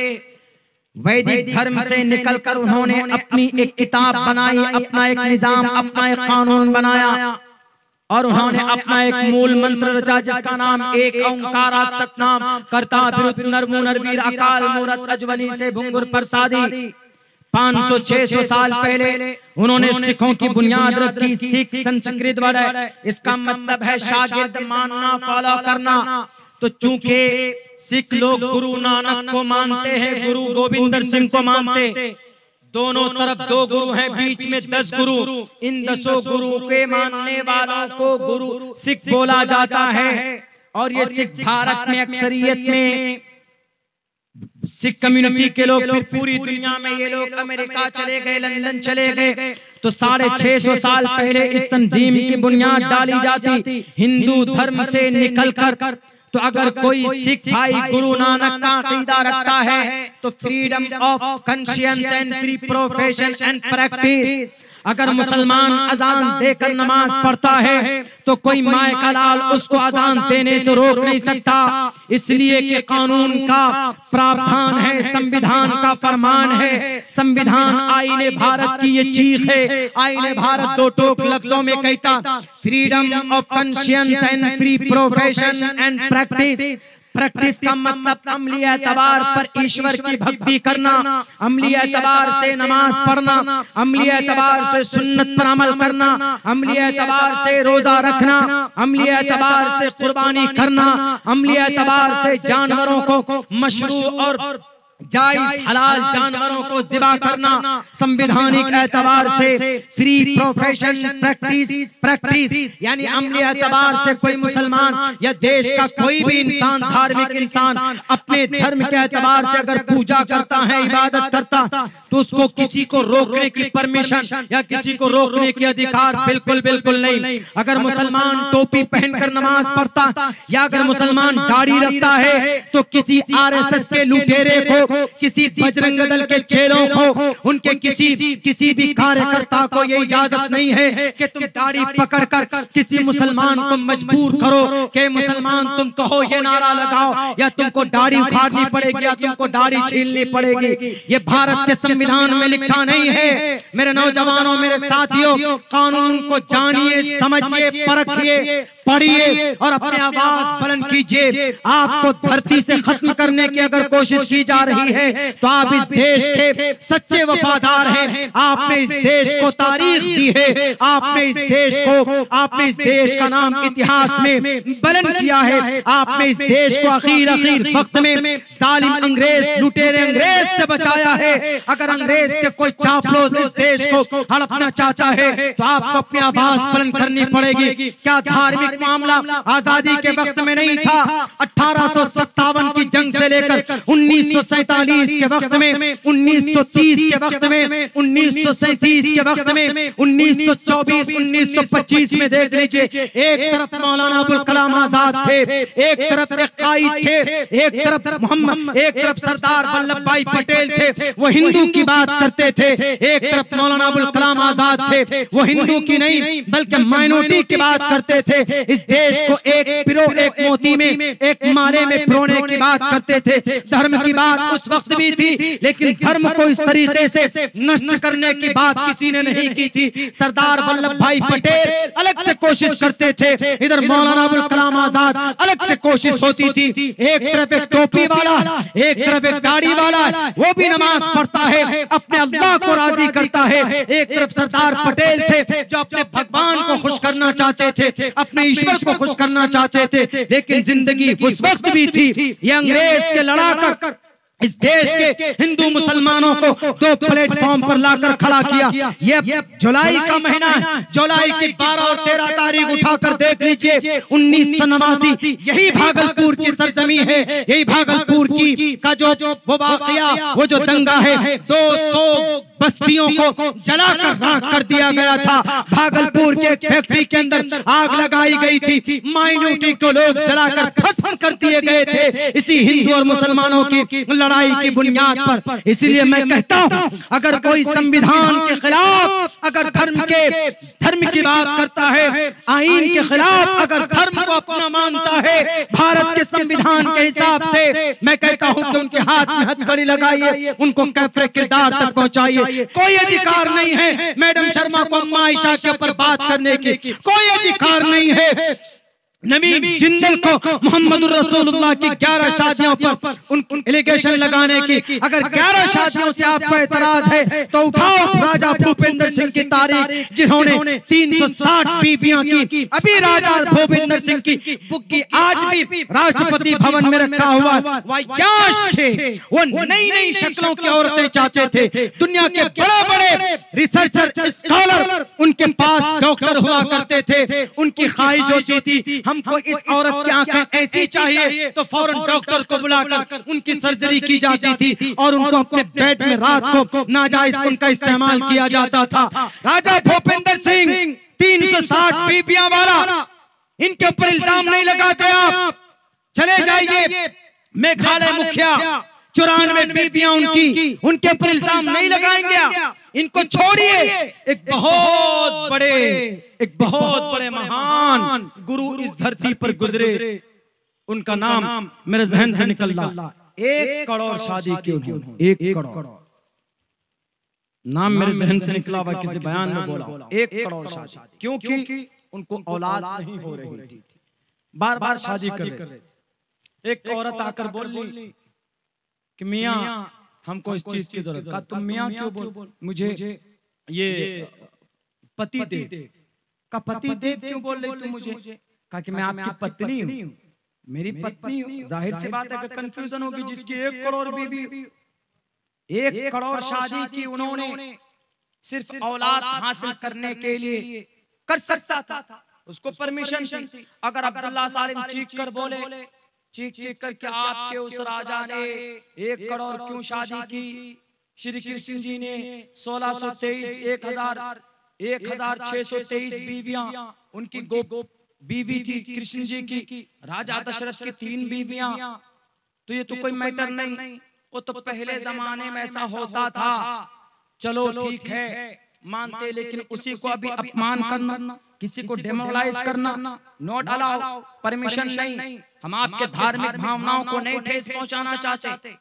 Speaker 2: वैदिक धर्म से निकलकर उन्होंने अपनी एक किताब बनाई, अपना एक निजाम, अपना एक कानून बनाया, और उन्होंने अपना एक मूल मंत्र रचा जिसका नाम एक ओंकार सतनाम करता नरवीर अकाल मूरत अजवनी से भुंगुर प्रसादी। 500-600 साल पहले उन्होंने सिखों की बुनियाद रखी। सिख संस्कृत वर्ड है, इसका मतलब है शागिर्द मानना, फॉलो करना। तो चूंकि सिख लोग गुरु नानक को मानते हैं, गुरु गोविंद सिंह को मानते, दोनों तरफ 2 गुरु हैं, बीच में 10 गुरु। इन 10 गुरु के मानने वालों को गुरु सिख बोला जाता है। और ये सिख भारत में अक्सरियत में सिख कम्युनिटी के लोग, फिर पूरी दुनिया में ये लोग अमेरिका चले गए, लंदन चले गए। तो 650 साल पहले इस तंजीम की बुनियाद डाली जाती हिंदू धर्म से निकलकर। तो अगर कोई सिख भाई गुरु नानक का अकीदा रखता है तो freedom of conscience and free profession and practice. अगर मुसलमान अजान देकर नमाज पढ़ता है तो कोई माए का लाल उसको अजान देने से रोक नहीं सकता, इसलिए कि कानून का प्रावधान है, संविधान का फरमान है। संविधान आईने भारत की ये चीख है। आईने भारत 2 टोक लफ्जों में कहता freedom of conscience and free profession and practice. Practice का मतलब अमली एतबार पर ईश्वर की भक्ति करना, अमली एतबार से नमाज पढ़ना, अमली एतबार से सुन्नत पर अमल करना, अमली एतबार से रोजा रखना, अमली एतबार से कुर्बानी करना, अमली एतबार से जानवरों को मशरू और जायज हलाल जानवरों को ज़िबा करना, संविधानिक एतबार से फ्री प्रोफेशन प्रैक्टिस यानी अमली एतबार से कोई मुसलमान या देश का कोई भी इंसान, धार्मिक इंसान अपने धर्म के एतबार से अगर पूजा करता है, इबादत करता, तो उसको किसी को रोकने की परमिशन या किसी को रोकने की अधिकार बिल्कुल नहीं। अगर मुसलमान टोपी पहनकर नमाज पढ़ता या अगर मुसलमान दाढ़ी रखता है तो किसी आरएसएस के लुटेरे को, किसी बजरंग दल के चेलों को, उनके किसी भी कार्यकर्ता को ये इजाजत नहीं है कि तुम दाढ़ी पकड़कर किसी मुसलमान को मजबूर करो कि मुसलमान तुम कहो ये नारा लगाओ या तुमको दाढ़ी उखाड़नी पड़ेगी या तुमको दाढ़ी छीलनी पड़ेगी। ये भारत के संविधान में लिखा नहीं है। मेरे नौजवानों, मेरे साथियों, कानून को जानिए, समझिए, परखिए, पढ़िए और अपने आवाज बुलंद कीजिए। आपको धरती से खत्म करने की अगर कोशिश की जा रही है तो आप इस देश के सच्चे वफादार हैं। आपने इस देश को तारीख दी है, आपने इस देश का नाम इतिहास में बुलंद किया है। आपने इस देश को आखिर वक्त में जालिम अंग्रेज, लुटेरे अंग्रेज से बचाया है। अगर अंग्रेज के कोई चापलूस इस देश को हड़पना चाहता है तो आपको अपनी आवाज बुलंद करनी पड़ेगी। क्या धार्मिक मामला आजादी के वक्त में नहीं था। 1857 की जंग से लेकर 1947 के वक्त में, 1930 के वक्त में, 1937 के वक्त में, 1924, 1925 में देख लीजिए, एक तरफ मौलाना अबुल कलाम आजाद थे, एक तरफ कायद थे, एक तरफ मोहम्मद, एक तरफ सरदार वल्लभ भाई पटेल थे, वो हिंदू की बात करते थे। एक तरफ मौलाना अबुल कलाम आजाद थे, वो हिंदू की नहीं बल्कि माइनॉरिटी की बात करते थे। इस देश को एक पिरो, एक मोती में, एक माले में पिरोने की बात करते थे। धर्म की बात उस वक्त भी थी, लेकिन धर्म को इस तरीके से नष्ट करने की बात किसी ने नहीं की थी। सरदार वल्लभ भाई पटेल अलग से कोशिश करते थे, इधर मौलाना अबुल कलाम आजाद अलग से कोशिश होती थी। एक तरफ एक टोपी वाला, एक तरफ एक दाढ़ी वाला, वो भी नमाज पढ़ता है, अपने अल्लाह को राजी करता है। एक तरफ सरदार पटेल थे जो अपने भगवान को खुश करना चाहते थे, अपने ईश्वर को खुश करना चाहते थे, लेकिन जिंदगी उस वक्त भी थी। ये अंग्रेज के लड़ाकर इस देश के हिंदू मुसलमानों को दो प्लेटफॉर्म पर लाकर खड़ा किया। ये जुलाई का महीना है, जुलाई की 12 और 13 तारीख उठाकर देख लीजिए, 1989 यही भागलपुर की सरजमी है, यही भागलपुर की का जो वो वाकया, वो जो दंगा है, 200 बस्तियों को जलाकर राख कर दिया गया था। भागलपुर के फैक्ट्री के अंदर आग लगाई गई थी, माइनॉरिटी को लोग जलाकर भस्म कर दिए गए थे, इसी हिंदू और मुसलमानों की लड़ाई की बुनियाद पर। इसलिए मैं कहता हूं, अगर कोई संविधान के खिलाफ, अगर धर्म की बात करता है, आईन के खिलाफ अगर धर्म को अपना मानता है, भारत के संविधान के हिसाब से, मैं कहता हूं कि उनके हाथ में हथकड़ी लगाइए, उनको कैफरे किरदार तक पहुंचाइए। कोई अधिकार नहीं है मैडम शर्मा को अम्मा आयशा के ऊपर बात करने की, कोई अधिकार नहीं है नवीन जिंदल को मोहम्मद रसूलुल्लाह की 11 शादियों पर उनको एलिगेशन लगाने की। अगर 11 शादियों से आपको एतराज है तो उठाओ राजा भूपेंद्र सिंह की तारीख, जिन्होंने 360 बीवियां की। अभी राजा भूपेंद्र सिंह की बुक्की आज भी राष्ट्रपति भवन में रखा हुआ। वायाश थे, वो नई नई शक्लों की औरतें चाहते थे। दुनिया के बड़े बड़े रिसर्चर, स्कॉलर उनके पास डॉक्टर हुआ करते थे, उनकी ख्वाहिश होती थी हमको इस औरत की आंखें ऐसी चाहिए, तो फौरन डॉक्टर को बुलाकर उनकी सर्जरी की जाती थी और उनको अपने बेड में रात को नाजायज उनका इस्तेमाल किया जाता था। राजा भूपेंद्र सिंह 360 बीबियां वाला, इनके ऊपर इल्जाम नहीं लगाते आप। चले जाइए मेघालय मुखिया, 94 बीबियां उनके ऊपर इल्जाम नहीं लगाएंगे। इनको छोड़िए। एक बहुत बड़े महान गुरु इस धरती पर गुजरे, उनका नाम मेरे जहन से निकल रहा। 1 करोड़ शादी की उन्होंने, 1 करोड़ नाम मेरे जहन से निकला हुआ, किसी बयान में बोला 1 करोड़ शादी, क्योंकि उनको औलाद नहीं हो रही थी, बार बार शादी कर रहे थे। एक औरत आकर बोली कि मियाँ हमको इस चीज की जरूरत है। तुम मियाँ क्यों बोल, मुझे ये पति दे का, पति दे क्यों बोल रही तुम मुझे? कहा कि मैं आपकी पत्नी हूँ, मेरी पत्नी हूँ। जाहिर सी बात है कि कंफ्यूजन होगी, जिसकी 1 करोड़ बीवी, 1 करोड़ शादी की उन्होंने सिर्फ औलाद हासिल करने के लिए कर सकता था, उसको परमिशन थी। अगर अब्दुल्ला सालिम चीख कर बोले, चीख कर के आपके उस राजा ने 1 करोड़ क्यों शादी की? श्री कृष्ण जी ने 1623 1623 बीवियां, उनकी बीवी थी कृष्ण जी की, राजा दशरथ की 3 बीवियां। तो ये तो कोई मैटर नहीं, वो तो पहले जमाने में ऐसा होता था। चलो ठीक है मानते, लेकिन उसी को अभी अपमान करना, किसी को डेमोलाइज करना नॉट अलाउ, परमिशन नहीं। हम आपके धार्मिक भावनाओं को नहीं ठेस पहुंचाना चाहते।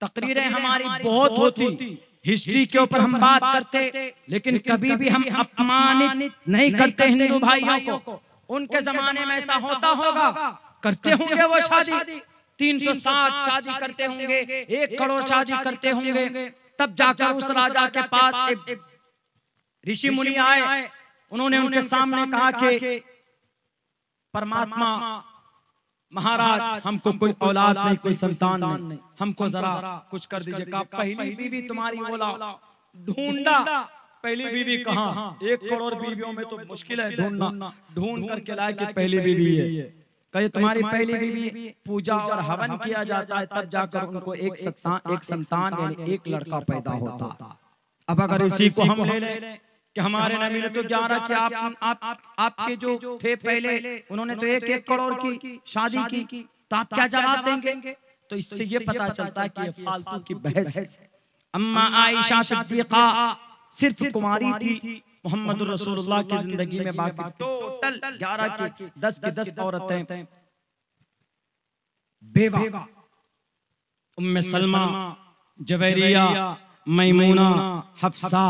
Speaker 2: तकरीरें हमारी बहुत होती, हिस्ट्री के ऊपर हम बात करते, लेकिन कभी भी हम अपमानित नहीं करते हिंदू भाइयों को। उनके जमाने में ऐसा होता होगा, करते होंगे वो शादी, 360 शादी करते होंगे, 1 करोड़ शादी करते होंगे। तब जाकर उस राजा के पास एक ऋषि मुनि आए, उन्होंने उनके सामने कहा कि परमात्मा महाराज हमको कोई औलाद नहीं, कोई संतान नहीं, हमको जरा कुछ कर दीजिए। कहा पहली बीवी तुम्हारी औलाद ढूंढा, पहली बीवी कहाँ? 1 करोड़ बीवियों में तो मुश्किल है ढूंढना, ढूंढ करके लाए कि पहली बीवी है। कहे तुम्हारी पहली बीवी, पूजा और हवन किया जाता है तब जाकर उनको एक संतान यानी एक लड़का पैदा होता। अब अगर इसी को हम ले लें कि हमारे नबी ने तो 11 कि आपके जो थे पहले उन्होंने तो 1 करोड़ की शादी की, तो आप क्या जवाब देंगे? तो इससे ये पता चलता है कि ये फालतू की बहस है। अम्मा आयशा सिद्दीक़ा सिर्फ कुमारी थी, मोहम्मद रसूलुल्लाह की जिंदगी में बाकी टोटल 11 की 10 औरतें बेवा। उम्मे सलमा, जवेरिया, मैमूना, हफ्सा,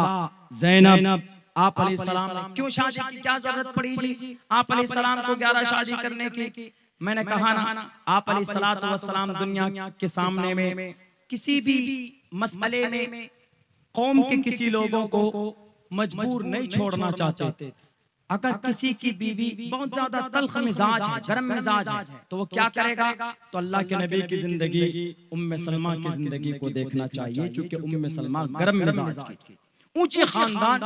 Speaker 2: ज़ैनब। आप अलैहिस्सलाम ने क्यों शादी की, क्या जरूरत पड़ी जी आप अलैहिस्सलाम को 11 शादी करने की? मैंने कहा ना, आप अलैहिस्सलातु वस्सलाम दुनिया के सामने में किसी भी मसले में कौम के किसी लोगों को मजबूर नहीं छोड़ना चाहते। अगर किसी की बीवी बहुत ज्यादा तल्ख मिजाज है, गरम मिजाज है, तो वो क्या करेगा? तो अल्लाह के नबी की जिंदगी उम्मे सलमा की जिंदगी को देखना चाहिए, क्योंकि उम्मे सलमा गरम मिजाज की, ऊंचे खानदान